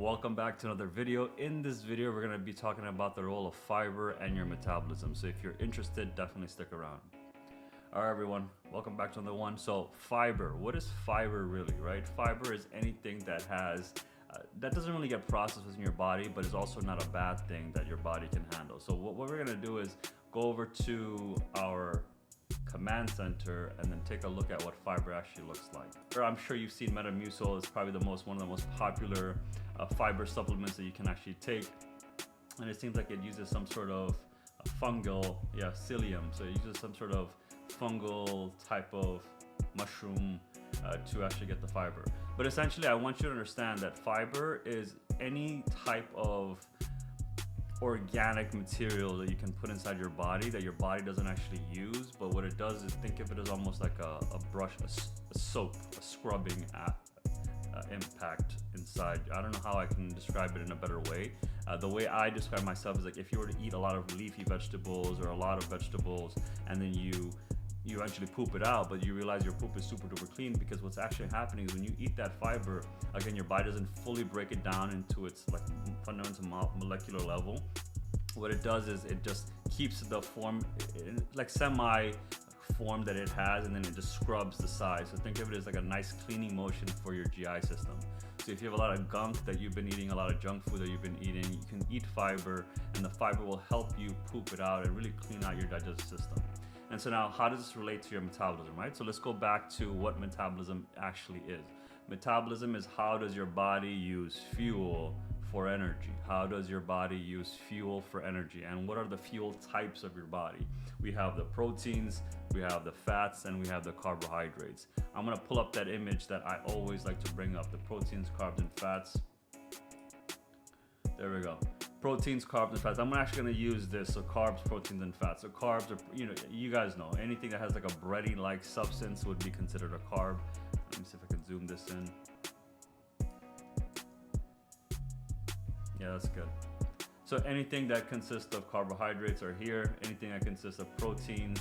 Welcome back to another video. In this video, we're going to be talking about the role of fiber and your metabolism. So if you're interested, definitely stick around. All right, everyone, welcome back to another one. So fiber, what is fiber really, right? Fiber is anything that has, that doesn't really get processed within your body, but is also not a bad thing that your body can handle. So what we're going to do is go over to our command center and then take a look at what fiber actually looks like. I'm sure you've seen Metamucil. It's probably one of the most popular fiber supplements that you can actually take, and it seems like it uses some sort of fungal, psyllium. So it uses some sort of fungal type of mushroom to actually get the fiber. But essentially, I want you to understand that fiber is any type of organic material that you can put inside your body that your body doesn't actually use, but what it does is think of it as almost like a brush, a soap, a scrubbing impact inside. I don't know how I can describe it in a better way. The way I describe myself is like if you were to eat a lot of leafy vegetables or a lot of vegetables and then you actually poop it out, but you realize your poop is super duper clean, because what's actually happening is when you eat that fiber, again, your body doesn't fully break it down into its like fundamental molecular level. What it does is it just keeps the form, like semi form that it has, and then it just scrubs the sides. So think of it as like a nice cleaning motion for your GI system. So if you have a lot of gunk that you've been eating, a lot of junk food that you've been eating, you can eat fiber, and the fiber will help you poop it out and really clean out your digestive system. And so now, how does this relate to your metabolism, right? So let's go back to what metabolism actually is. Metabolism is how does your body use fuel for energy? How does your body use fuel for energy? And what are the fuel types of your body? We have the proteins, we have the fats, and we have the carbohydrates. I'm gonna pull up that image that I always like to bring up, the proteins, carbs, and fats. There we go. Proteins, carbs, and fats. I'm actually going to use this. So carbs, proteins, and fats. So carbs are, you guys know, anything that has like a bready-like substance would be considered a carb. Let me see if I can zoom this in. Yeah, that's good. So anything that consists of carbohydrates are here. Anything that consists of proteins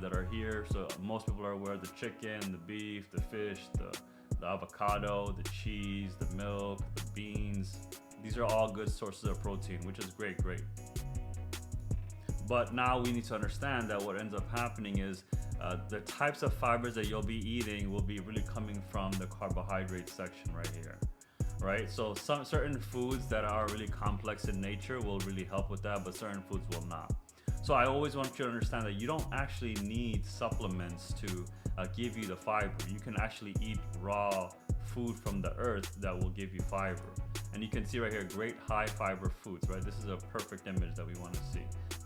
that are here. So most people are aware of the chicken, the beef, the fish, the avocado, the cheese, the milk, the beans. These are all good sources of protein, which is great. But now we need to understand that what ends up happening is the types of fibers that you'll be eating will be really coming from the carbohydrate section right here, right? So some certain foods that are really complex in nature will really help with that, but certain foods will not. So I always want you to understand that you don't actually need supplements to give you the fiber. You can actually eat raw food from the earth that will give you fiber. And you can see right here, great high fiber foods, right? This is a perfect image that we want to see.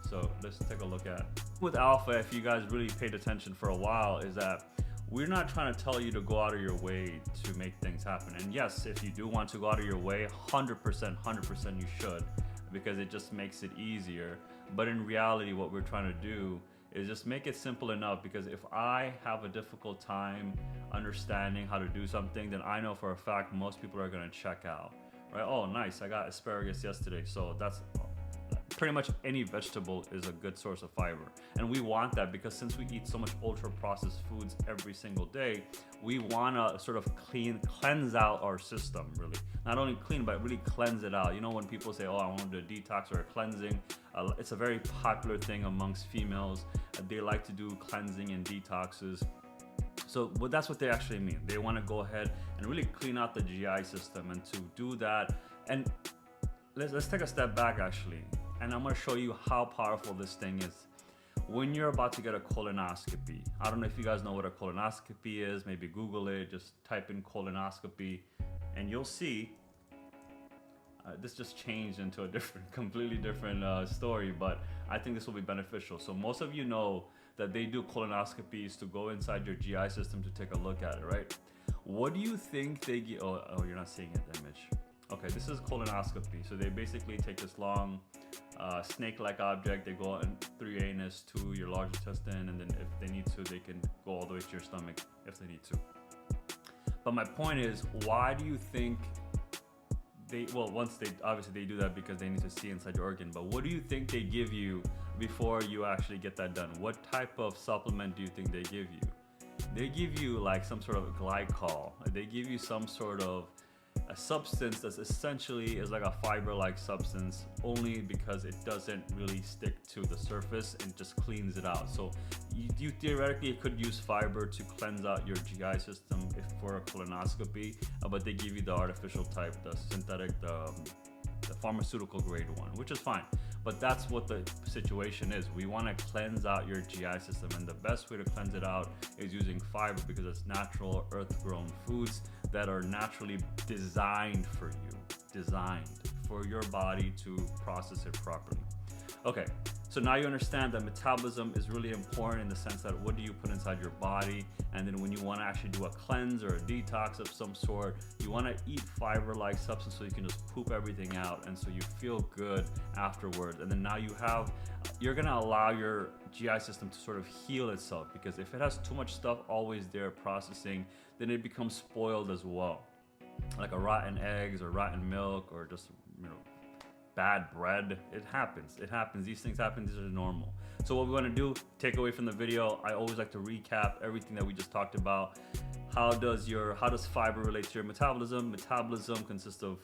So let's take a look at. With alpha, if you guys really paid attention for a while, is that we're not trying to tell you to go out of your way to make things happen. And yes, if you do want to go out of your way, 100% you should, because it just makes it easier. But in reality, what we're trying to do is just make it simple enough, because if I have a difficult time understanding how to do something, then I know for a fact most people are going to check out. Right? Oh, nice. I got asparagus yesterday. So that's pretty much any vegetable is a good source of fiber. And we want that because since we eat so much ultra processed foods every single day, we want to sort of cleanse out our system, really. Not only clean, but really cleanse it out. You know, when people say, oh, I want to do a detox or a cleansing, it's a very popular thing amongst females. They like to do cleansing and detoxes. So that's what they actually mean. They want to go ahead and really clean out the GI system. And to do that, and let's take a step back actually, and I'm going to show you how powerful this thing is. When you're about to get a colonoscopy, I don't know if you guys know what a colonoscopy is. Maybe Google it, just type in colonoscopy, and you'll see this just changed into a completely different story, but I think this will be beneficial. So most of you know that they do colonoscopies to go inside your GI system to take a look at it, right? What do you think they get? Oh, you're not seeing it, the image. Okay, this is colonoscopy. So they basically take this long snake-like object. They go in through your anus to your large intestine, and then if they need to, they can go all the way to your stomach if they need to. But my point is, why do you think once they do that because they need to see inside your organ, but what do you think they give you before you actually get that done? What type of supplement do you think they give you? They give you like some sort of glycol. They give you some sort of a substance that's essentially is like a fiber-like substance, only because it doesn't really stick to the surface and just cleans it out. So you theoretically could use fiber to cleanse out your GI system if for a colonoscopy, but they give you the artificial type, the synthetic, the pharmaceutical grade one, which is fine. But that's what the situation is. We want to cleanse out your GI system, and the best way to cleanse it out is using fiber, because it's natural earth-grown foods that are naturally designed for your body to process it properly. Okay, so now you understand that metabolism is really important in the sense that what do you put inside your body, and then when you want to actually do a cleanse or a detox of some sort, you want to eat fiber-like substance so you can just poop everything out, and so you feel good afterwards. And then now you're gonna allow your GI system to sort of heal itself, because if it has too much stuff always there processing, then it becomes spoiled as well, like a rotten eggs or rotten milk or just bad bread. It happens. These things happen. These are normal. So what we want to do, take away from the video, I always like to recap everything that we just talked about. How does fiber relate to your metabolism? Metabolism consists of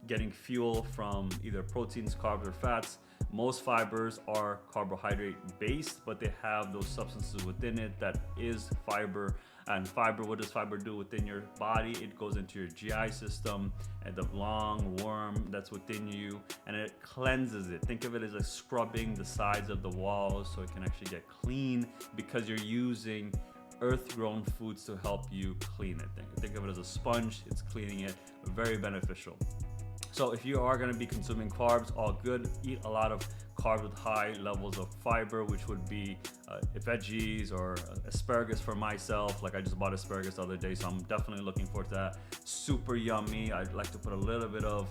getting fuel from either proteins, carbs, or fats. Most fibers are carbohydrate based, but they have those substances within it that is fiber. And fiber, what does fiber do within your body? It goes into your GI system and the long worm that's within you, and it cleanses it. Think of it as like scrubbing the sides of the walls so it can actually get clean, because you're using earth-grown foods to help you clean it. Think of it as a sponge. It's cleaning it. Very beneficial. So if you are going to be consuming carbs, all good. Eat a lot of carbs with high levels of fiber, which would be veggies or asparagus for myself. Like I just bought asparagus the other day, so I'm definitely looking forward to that. Super yummy. I'd like to put a little bit of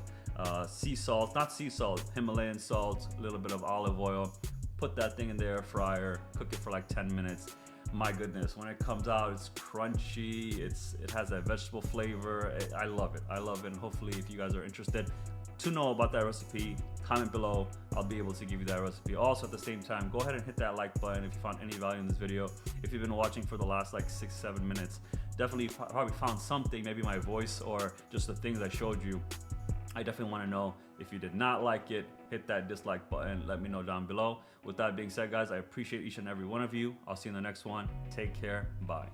Himalayan salt, a little bit of olive oil. Put that thing in the air fryer, cook it for like 10 minutes. My goodness, when it comes out, it's crunchy, it has that vegetable flavor. I love it. And hopefully if you guys are interested to know about that recipe, comment below. I'll be able to give you that recipe. Also at the same time, go ahead and hit that like button if you found any value in this video. If you've been watching for the last like 6-7 minutes, definitely probably found something, maybe my voice or just the things I showed you. I definitely want to know. If you did not like it, hit that dislike button. Let me know down below. With that being said, guys, I appreciate each and every one of you. I'll see you in the next one. Take care. Bye.